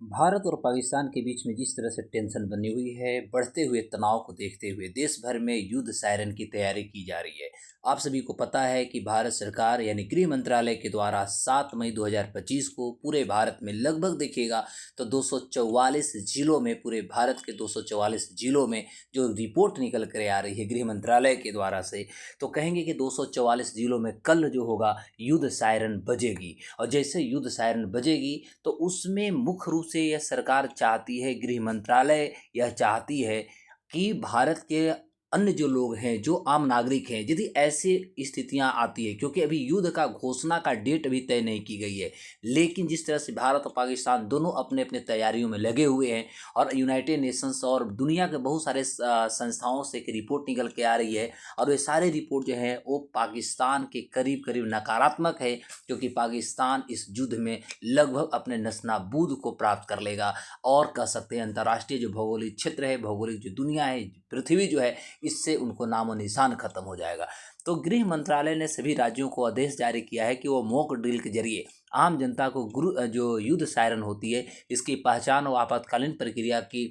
भारत और पाकिस्तान के बीच में जिस तरह से टेंशन बनी हुई है, बढ़ते हुए तनाव को देखते हुए देश भर में युद्ध सायरन की तैयारी की जा रही है। आप सभी को पता है कि भारत सरकार यानी गृह मंत्रालय के द्वारा 7 मई 2025 को पूरे भारत में लगभग देखिएगा तो 244 जिलों में, पूरे भारत के 244 जिलों में जो रिपोर्ट निकल कर आ रही है गृह मंत्रालय के द्वारा से, तो कहेंगे कि 244 जिलों में कल जो होगा युद्ध सायरन बजेगी। और जैसे युद्ध सायरन बजेगी तो उसमें मुख्य रूप से यह सरकार चाहती है, गृह मंत्रालय यह चाहती है कि भारत के अन्य जो लोग हैं, जो आम नागरिक हैं, यदि ऐसी स्थितियां आती है, क्योंकि अभी युद्ध का घोषणा का डेट अभी तय नहीं की गई है, लेकिन जिस तरह से भारत और पाकिस्तान दोनों अपने अपने तैयारियों में लगे हुए हैं और यूनाइटेड नेशंस और दुनिया के बहुत सारे संस्थाओं से एक रिपोर्ट निकल के आ रही है, और वे सारे रिपोर्ट जो है वो पाकिस्तान के करीब करीब नकारात्मक है, क्योंकि पाकिस्तान इस युद्ध में लगभग अपने नस्ताबूद को प्राप्त कर लेगा। और कह सकते हैं अंतर्राष्ट्रीय जो भौगोलिक क्षेत्र है, भौगोलिक जो दुनिया है, पृथ्वी जो है, इससे उनको नामो निशान खत्म हो जाएगा। तो गृह मंत्रालय ने सभी राज्यों को आदेश जारी किया है कि वो मॉक ड्रिल के जरिए आम जनता को जो युद्ध सायरन होती है इसकी पहचान और आपातकालीन प्रक्रिया की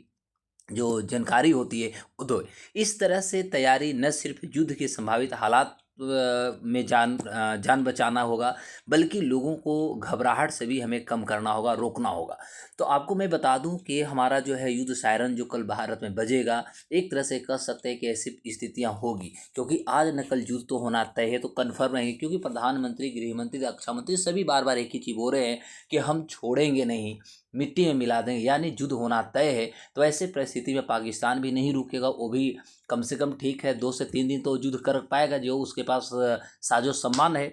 जो जानकारी होती है वो दो। इस तरह से तैयारी न सिर्फ युद्ध के संभावित हालात में जान बचाना होगा, बल्कि लोगों को घबराहट से भी हमें कम करना होगा, रोकना होगा। तो आपको मैं बता दूं कि हमारा जो है युद्ध सायरन जो कल भारत में बजेगा, एक तरह से कह सकते हैं कि ऐसी स्थितियां होगी, क्योंकि आज न कल युद्ध तो होना तय है, तो कन्फर्म है, क्योंकि प्रधानमंत्री, गृह मंत्री, रक्षा मंत्री सभी बार बार एक ही चीज़ बोल रहे हैं कि हम छोड़ेंगे नहीं, मिट्टी में मिला देंगे, यानी युद्ध होना तय है। तो ऐसे परिस्थिति में पाकिस्तान भी नहीं रुकेगा, वो भी कम से कम ठीक है 2 से 3 दिन तो युद्ध कर पाएगा, जो उसके पास साजो सम्मान है।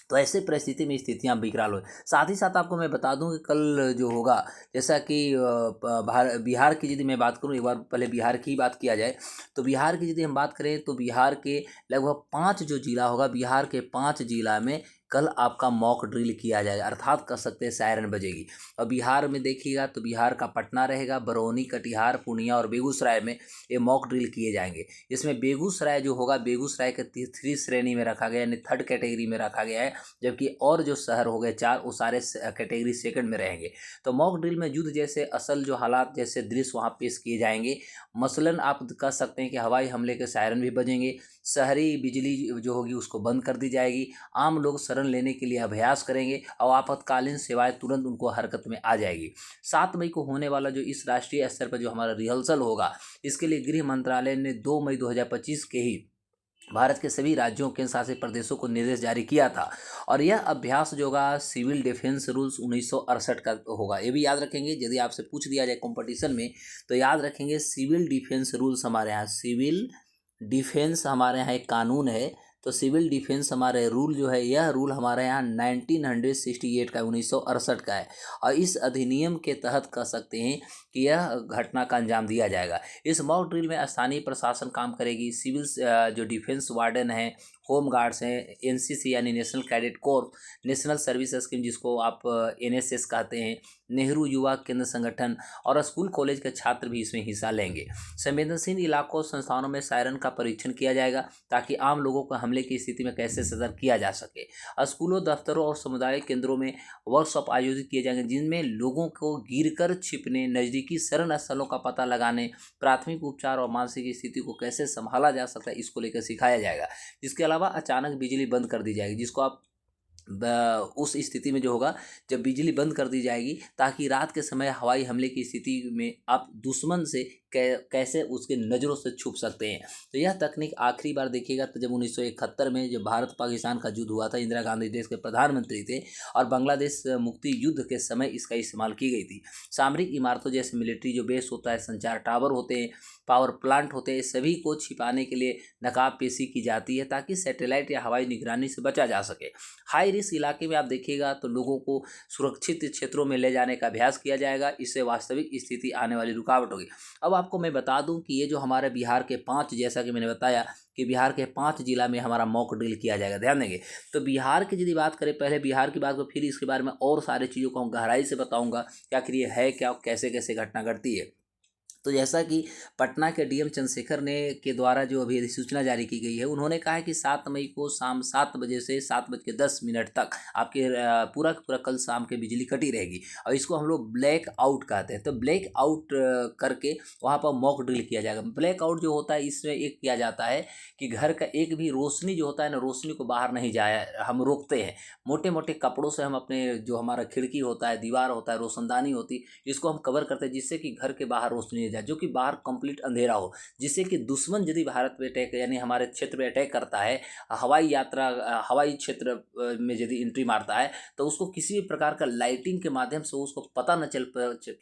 तो ऐसे परिस्थिति में स्थितियां बिगड़ाल हो। साथ ही साथ आपको मैं बता दूं कि कल जो होगा, जैसा कि बिहार की यदि मैं बात करूं, एक बार पहले बिहार की ही बात किया जाए, तो बिहार की यदि हम बात करें तो बिहार के लगभग 5 जो जिला होगा, बिहार के 5 जिला में कल आपका मॉक ड्रिल किया जाएगा, अर्थात कह सकते हैं सायरन बजेगी। और बिहार में देखिएगा तो बिहार का पटना रहेगा, बरौनी, कटिहार, पूर्णिया और बेगूसराय में ये मॉक ड्रिल किए जाएंगे। इसमें बेगूसराय जो होगा, बेगूसराय के 3 श्रेणी में रखा गया, यानी 3rd कैटेगरी में रखा गया है, जबकि और जो शहर हो गए 4 वो सारे कैटेगरी 2nd में रहेंगे। तो मॉक ड्रिल में युद्ध जैसे असल जो हालात, जैसे दृश्य वहाँ पेश किए जाएंगे। मसलन आप कह सकते हैं कि हवाई हमले के सायरन भी बजेंगे, शहरी बिजली जो होगी उसको बंद कर दी जाएगी, आम लोग शरण लेने के लिए अभ्यास करेंगे और आपातकालीन सेवाएं तुरंत उनको हरकत में आ जाएगी। 7 मई को होने वाला जो इस राष्ट्रीय स्तर पर जो हमारा रिहर्सल होगा, इसके लिए गृह मंत्रालय ने 2 मई 2025 के ही भारत के सभी राज्यों केंद्र शासित प्रदेशों को निर्देश जारी किया था। और यह अभ्यास जो होगा सिविल डिफेंस रूल्स 1968 का होगा। ये भी याद रखेंगे, यदि आपसे पूछ दिया जाए कंपटीशन में तो याद रखेंगे सिविल डिफेंस रूल्स हमारे यहाँ, सिविल डिफेंस हमारे यहाँ एक कानून है। तो सिविल डिफेंस हमारे रूल जो है, यह रूल हमारे यहाँ 1968 का, 1968 का है। और इस अधिनियम के तहत कह सकते हैं कि यह घटना का अंजाम दिया जाएगा। इस मॉक ड्रिल में स्थानीय प्रशासन काम करेगी, सिविल जो डिफेंस वार्डन है, होम गार्ड्स हैं, एनसीसी यानी national cadet corps, national service scheme जिसको आप एनएसएस कहते हैं, नेहरू युवा केंद्र संगठन और स्कूल कॉलेज के छात्र भी इसमें हिस्सा लेंगे। संवेदनशील इलाकों संस्थानों में सायरन का परीक्षण किया जाएगा, ताकि आम लोगों को हमले की स्थिति में कैसे सतर्क किया जा सके। स्कूलों, दफ्तरों और सामुदायिक केंद्रों में वर्कशॉप आयोजित किए जाएंगे, जिनमें लोगों को गिरकर छिपने, नज़दीकी शरण स्थलों का पता लगाने, प्राथमिक उपचार और मानसिक स्थिति को कैसे संभाला जा सकता है, इसको लेकर सिखाया जाएगा। इसके अलावा अचानक बिजली बंद कर दी जाएगी, जिसको आप उस स्थिति में जो होगा जब बिजली बंद कर दी जाएगी, ताकि रात के समय हवाई हमले की स्थिति में आप दुश्मन से कैसे उसके नज़रों से छुप सकते हैं। तो यह तकनीक आखिरी बार देखिएगा तो जब 1971 में जब भारत पाकिस्तान का युद्ध हुआ था, इंदिरा गांधी देश के प्रधानमंत्री थे और बांग्लादेश मुक्ति युद्ध के समय इसका इस्तेमाल की गई थी। सामरिक इमारतों जैसे मिलिट्री जो बेस होता है, संचार टावर होते हैं, पावर प्लांट होते हैं, सभी को छिपाने के लिए नकाब पेशी की जाती है, ताकि सैटेलाइट या हवाई निगरानी से बचा जा सके। हाई रिस्क इलाके में आप देखिएगा तो लोगों को सुरक्षित क्षेत्रों में ले जाने का अभ्यास किया जाएगा, इससे वास्तविक स्थिति आने वाली रुकावट होगी। अब आपको मैं बता दूं कि ये जो हमारे बिहार के 5, जैसा कि मैंने बताया कि बिहार के 5 जिला में हमारा मॉक ड्रिल किया जाएगा, ध्यान देंगे। तो बिहार की यदि बात करें, पहले बिहार की बात को, फिर इसके बारे में और सारी चीज़ों को हम गहराई से बताऊंगा कि आखिर ये है क्या, कैसे कैसे घटना घटती है। तो जैसा कि पटना के डीएम चंद्रशेखर ने के द्वारा जो अभी अधिसूचना जारी की गई है, उन्होंने कहा है कि 7 मई को शाम 7 बजे से 7:10 तक आपके पूरा का पूरा कल शाम के बिजली कटी रहेगी और इसको हम लोग ब्लैक आउट कहते हैं। तो ब्लैक आउट करके वहाँ पर मॉक ड्रिल किया जाएगा। ब्लैक आउट जो होता है इसमें एक किया जाता है कि घर का एक भी रोशनी जो होता है ना, रोशनी को बाहर नहीं जाए हम रोकते हैं। मोटे मोटे कपड़ों से हम अपने जो हमारा खिड़की होता है, दीवार होता है, रोशनदानी होती है, इसको हम कवर करते हैं जिससे कि घर के बाहर रोशनी नहीं जाए, जो कि बाहर कंप्लीट अंधेरा हो, जिससे कि दुश्मन यदि भारत पे अटैक यानी हमारे क्षेत्र पे अटैक करता है, हवाई यात्रा हवाई क्षेत्र में यदि एंट्री मारता है, तो उसको किसी भी प्रकार का लाइटिंग के माध्यम से उसको पता न चल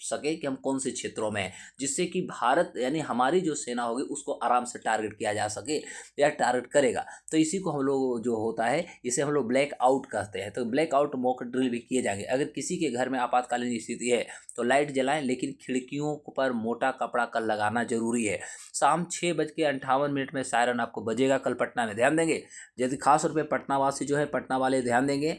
सके कि हम कौन से क्षेत्रों में हैं, जिससे कि भारत यानी हमारी जो सेना होगी उसको आराम से टारगेट किया जा सके या टारगेट करेगा। तो इसी को हम लोग जो होता है इसे हम लोग ब्लैक आउट कहते हैं। तो ब्लैक आउट मॉक ड्रिल भी किए जाएंगे। अगर किसी के घर में आपातकालीन स्थिति है तो लाइट जलाएं, लेकिन खिड़कियों पर मोटा कपड़ा का लगाना जरूरी है। शाम 6:58 में सायरन आपको बजेगा कल पटना में, ध्यान देंगे। यदि खास तौर पे पटना वासी जो है, पटना वाले ध्यान देंगे,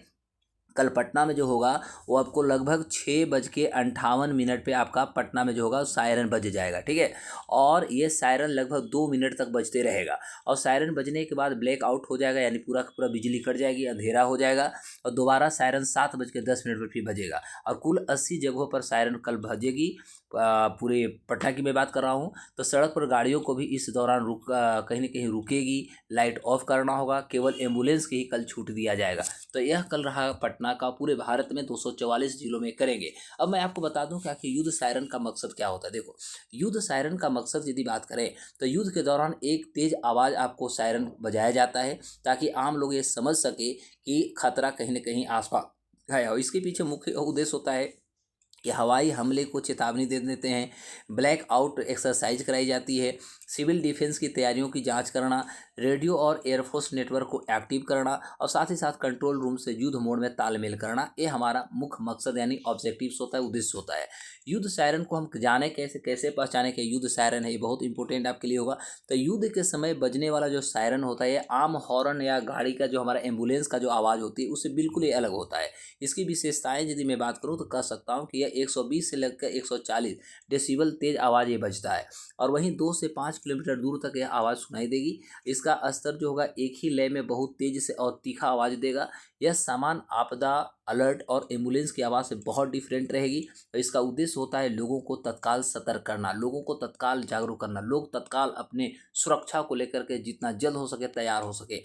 कल पटना में जो होगा वो आपको लगभग 6:58 पे आपका पटना में जो होगा सायरन बज जाएगा, ठीक है। और ये सायरन लगभग 2 मिनट तक बजते रहेगा और सायरन बजने के बाद ब्लैक आउट हो जाएगा, यानी पूरा का पूरा बिजली कट जाएगी, अंधेरा हो जाएगा और दोबारा सायरन 7:10 पर फिर बजेगा और कुल 80 जगहों पर सायरन कल बजेगी। पूरे पटना की मैं बात कर रहा हूँ। तो सड़क पर गाड़ियों को भी इस दौरान कहीं ना कहीं रुकेगी, लाइट ऑफ करना होगा, केवल एम्बुलेंस की ही कल छूट दिया जाएगा। तो यह कल रहा पटना का। पूरे भारत में 244 जिलों में करेंगे। अब मैं आपको बता दूं कि युद्ध सायरन का मकसद क्या होता है। देखो, युद्ध सायरन का मकसद यदि बात करें तो युद्ध के दौरान एक तेज आवाज़ आपको सायरन बजाया जाता है ताकि आम लोग ये समझ सके कि खतरा कहीं ना कहीं आसपास है। और इसके पीछे मुख्य उद्देश्य होता है कि हवाई हमले को चेतावनी दे देते हैं, ब्लैक आउट एक्सरसाइज कराई जाती है, सिविल डिफेंस की तैयारियों की जांच करना, रेडियो और एयरफोर्स नेटवर्क को एक्टिव करना और साथ ही साथ कंट्रोल रूम से युद्ध मोड में तालमेल करना, ये हमारा मुख्य मकसद यानी ऑब्जेक्टिव्स होता है, उद्देश्य होता है। युद्ध सायरन को हम जाने कैसे कैसे पहचाने कि युद्ध सायरन है, ये बहुत इंपॉर्टेंट आपके लिए होगा। तो युद्ध के समय बजने वाला जो सायरन होता है ये आम हॉर्न या गाड़ी का जो हमारा एम्बुलेंस का जो आवाज़ होती है उससे बिल्कुल ही अलग होता है। इसकी विशेषताएं यदि मैं बात करूं तो कह सकता हूं कि यह 120 से लेकर 140 डेसिबल तेज आवाज़ ये बजता है और वहीं 2 से 5 किलोमीटर दूर तक यह आवाज़ सुनाई देगी। इसका स्तर जो होगा एक ही लय में बहुत तेज से और तीखा आवाज़ देगा। यह सामान आपदा अलर्ट और एम्बुलेंस की आवाज़ से बहुत डिफरेंट रहेगी। तो इसका उद्देश्य होता है लोगों को तत्काल सतर्क करना, लोगों को तत्काल जागरूक करना, लोग तत्काल अपने सुरक्षा को लेकर के जितना जल्द हो सके तैयार हो सके।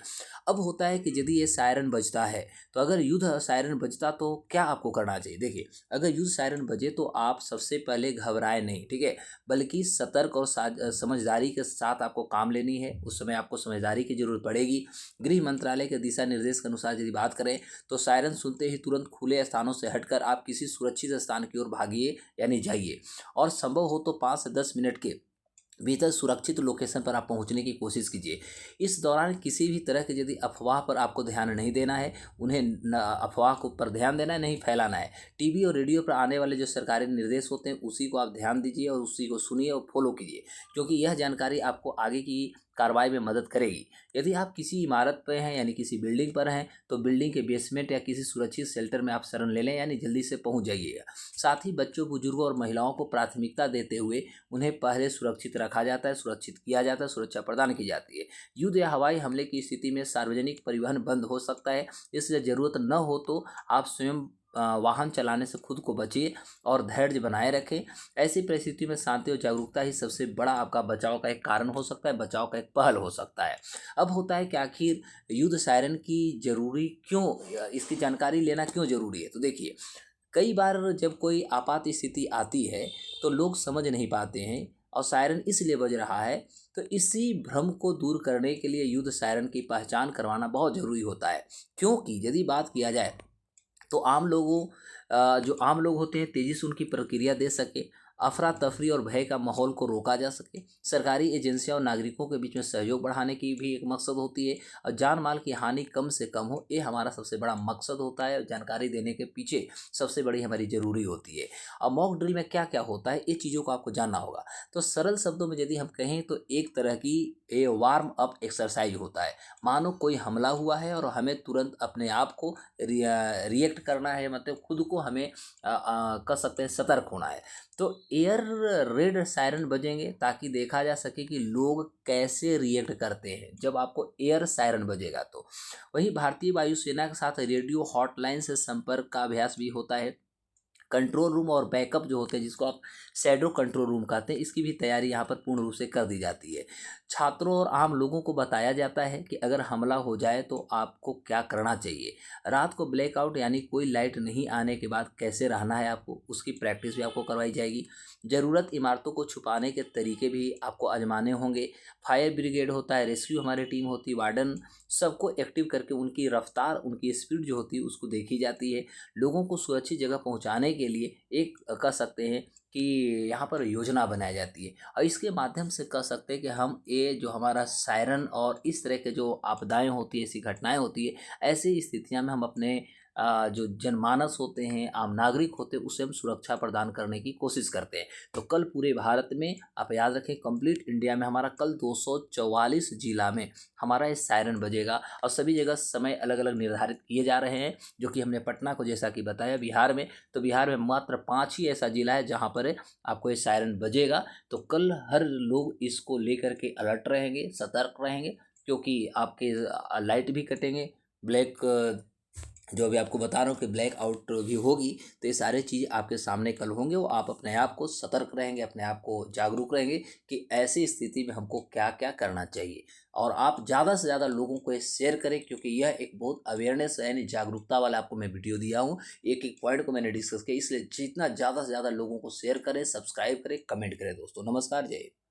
अब होता है कि यदि ये सायरन बजता है तो अगर युद्ध सायरन बजता तो क्या आपको करना चाहिए। देखिए, अगर युद्ध सायरन बजे तो आप सबसे पहले घबराए नहीं, ठीक है, बल्कि सतर्क और समझदारी के साथ आपको काम लेनी है। उस समय आपको समझदारी की जरूरत पड़ेगी। गृह मंत्रालय के दिशा निर्देश के अनुसार यदि बात करें तो सायरन सुनते ही तुरंत खुले स्थानों से हटकर आप किसी सुरक्षित स्थान की ओर भागिए यानी जाइए और संभव हो तो 5 से 10 मिनट के भीतर सुरक्षित लोकेशन पर आप पहुंचने की कोशिश कीजिए। इस दौरान किसी भी तरह की यदि अफवाह पर आपको ध्यान नहीं देना है, उन्हें अफवाह को पर ध्यान देना है, नहीं फैलाना है। टीवी और रेडियो पर आने वाले जो सरकारी निर्देश होते हैं उसी को आप ध्यान दीजिए और उसी को सुनिए और फॉलो कीजिए, क्योंकि यह जानकारी आपको आगे की कार्रवाई में मदद करेगी। यदि आप किसी इमारत पर हैं यानी किसी बिल्डिंग पर हैं तो बिल्डिंग के बेसमेंट या किसी सुरक्षित शेल्टर में आप शरण ले लें यानी जल्दी से पहुंच जाइएगा। साथ ही बच्चों, बुजुर्गों और महिलाओं को प्राथमिकता देते हुए उन्हें पहले सुरक्षित रखा जाता है, सुरक्षित किया जाता है, सुरक्षा प्रदान की जाती है। युद्ध या हवाई हमले की स्थिति में सार्वजनिक परिवहन बंद हो सकता है, इसलिए ज़रूरत न हो तो आप स्वयं वाहन चलाने से खुद को बचिए और धैर्य बनाए रखें। ऐसी परिस्थिति में शांति और जागरूकता ही सबसे बड़ा आपका बचाव का एक कारण हो सकता है, बचाव का एक पहल हो सकता है। अब होता है कि आखिर युद्ध सायरन की जरूरी क्यों, इसकी जानकारी लेना क्यों जरूरी है। तो देखिए, कई बार जब कोई आपात स्थिति आती है तो लोग समझ नहीं पाते हैं और सायरन इसलिए बज रहा है। तो इसी भ्रम को दूर करने के लिए युद्ध सायरन की पहचान करवाना बहुत ज़रूरी होता है, क्योंकि यदि बात किया जाए तो आम लोगों जो आम लोग होते हैं तेजी से उनकी प्रक्रिया दे सके, अफरा तफरी और भय का माहौल को रोका जा सके, सरकारी एजेंसियां और नागरिकों के बीच में सहयोग बढ़ाने की भी एक मकसद होती है और जान माल की हानि कम से कम हो, ये हमारा सबसे बड़ा मकसद होता है। जानकारी देने के पीछे सबसे बड़ी हमारी ज़रूरी होती है। और मॉक ड्रिल में क्या क्या होता है ये चीज़ों को आपको जानना होगा। तो सरल शब्दों में यदि हम कहें तो एक तरह की ए वार्म अप एक्सरसाइज होता है। मानो कोई हमला हुआ है और हमें तुरंत अपने आप को रिएक्ट करना है, मतलब खुद को हमें कह सकते हैं सतर्क होना है। तो एयर रेड सायरन बजेंगे ताकि देखा जा सके कि लोग कैसे रिएक्ट करते हैं जब आपको एयर सायरन बजेगा। तो वहीं भारतीय वायुसेना के साथ रेडियो हॉटलाइन से संपर्क का अभ्यास भी होता है। कंट्रोल रूम और बैकअप जो होते हैं, जिसको आप शैडो कंट्रोल रूम कहते हैं, इसकी भी तैयारी यहाँ पर पूर्ण रूप से कर दी जाती है। छात्रों और आम लोगों को बताया जाता है कि अगर हमला हो जाए तो आपको क्या करना चाहिए। रात को ब्लैकआउट यानी कोई लाइट नहीं आने के बाद कैसे रहना है आपको, उसकी प्रैक्टिस भी आपको करवाई जाएगी। ज़रूरत इमारतों को छुपाने के तरीके भी आपको आजमाने होंगे। फायर ब्रिगेड होता है, रेस्क्यू हमारी टीम होती है, वार्डन, सबको एक्टिव करके उनकी रफ्तार, उनकी स्पीड जो होती है उसको देखी जाती है। लोगों को सुरक्षित जगह पहुंचाने के लिए एक कह सकते हैं कि यहाँ पर योजना बनाई जाती है, और इसके माध्यम से कह सकते हैं कि हम ये जो हमारा सायरन और इस तरह के जो आपदाएं होती है, ऐसी घटनाएं होती है, ऐसी स्थितियां में हम अपने जो जनमानस होते हैं, आम नागरिक होते हैं, उसे हम सुरक्षा प्रदान करने की कोशिश करते हैं। तो कल पूरे भारत में आप याद रखें, कंप्लीट इंडिया में हमारा कल 244 जिला में हमारा ये सायरन बजेगा, और सभी जगह समय अलग अलग निर्धारित किए जा रहे हैं। जो कि हमने पटना को जैसा कि बताया, बिहार में, तो बिहार में मात्र 5 ही ऐसा जिला है जहाँ पर आपको ये सायरन बजेगा। तो कल हर लोग इसको लेकर के अलर्ट रहेंगे, सतर्क रहेंगे, क्योंकि आपके लाइट भी कटेंगे, ब्लैक जो अभी आपको बता रहा हूँ कि ब्लैक आउट भी होगी। तो ये सारे चीज़ आपके सामने कल होंगे, वो आप अपने आप को सतर्क रहेंगे, अपने आप को जागरूक रहेंगे कि ऐसी स्थिति में हमको क्या क्या करना चाहिए। और आप ज़्यादा से ज़्यादा लोगों को ये शेयर करें, क्योंकि यह एक बहुत अवेयरनेस यानी जागरूकता वाला आपको मैं वीडियो दिया हूँ। एक एक पॉइंट को मैंने डिस्कस किया, इसलिए जितना ज़्यादा से ज़्यादा लोगों को शेयर करें, सब्सक्राइब करें, कमेंट करें। दोस्तों नमस्कार, जय हिंद।